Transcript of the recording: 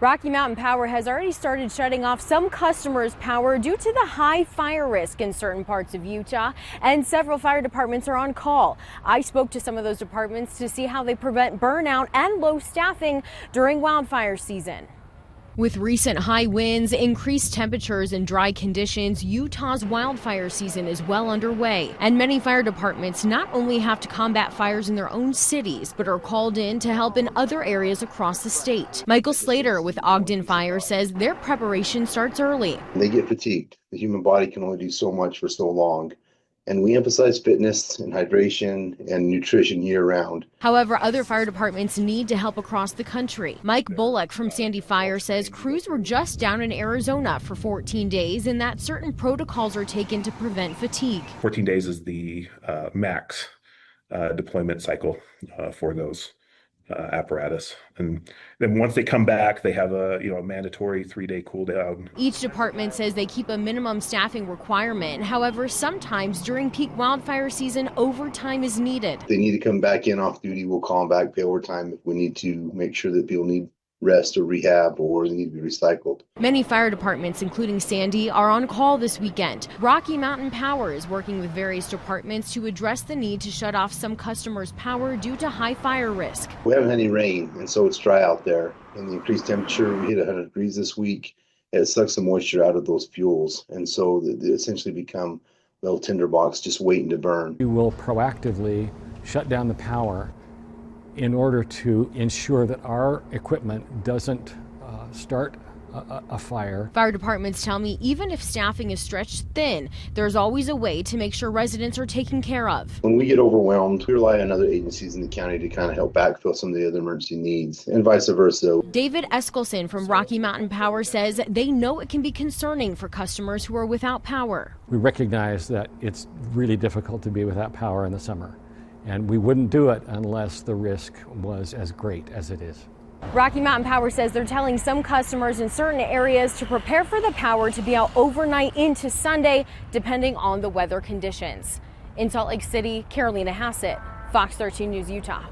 Rocky Mountain Power has already started shutting off some customers' power due to the high fire risk in certain parts of Utah, and several fire departments are on call. I spoke to some of those departments to see how they prevent burnout and low staffing during wildfire season. With recent high winds, increased temperatures, and dry conditions, Utah's wildfire season is well underway. And many fire departments not only have to combat fires in their own cities, but are called in to help in other areas across the state. Michael Slater with Ogden Fire says their preparation starts early. They get fatigued. The human body can only do so much for so long. And we emphasize fitness and hydration and nutrition year-round. However, other fire departments need to help across the country. Mike Bullock from Sandy Fire says crews were just down in Arizona for 14 days and that certain protocols are taken to prevent fatigue. 14 days is the max deployment cycle for those apparatus, and then once they come back, they have a mandatory 3-day cool down. Each department says they keep a minimum staffing requirement. However, sometimes during peak wildfire season, overtime is needed. If they need to come back in off duty, we'll call them back, pay overtime if we need to make sure that people need rest or rehab or they need to be recycled. Many fire departments, including Sandy, are on call this weekend. Rocky Mountain Power is working with various departments to address the need to shut off some customers' power due to high fire risk. We haven't had any rain, and so it's dry out there. And the increased temperature, we hit 100 degrees this week. It sucks the moisture out of those fuels, and so they essentially become little tinderbox just waiting to burn. We will proactively shut down the power in order to ensure that our equipment doesn't start a fire. Fire departments tell me even if staffing is stretched thin, there's always a way to make sure residents are taken care of. When we get overwhelmed, we rely on other agencies in the county to kind of help backfill some of the other emergency needs, and vice versa. David Eskelson from Rocky Mountain Power says they know it can be concerning for customers who are without power. We recognize that it's really difficult to be without power in the summer, and we wouldn't do it unless the risk was as great as it is. Rocky Mountain Power says they're telling some customers in certain areas to prepare for the power to be out overnight into Sunday, depending on the weather conditions. In Salt Lake City, Carolina Hassett, Fox 13 News, Utah.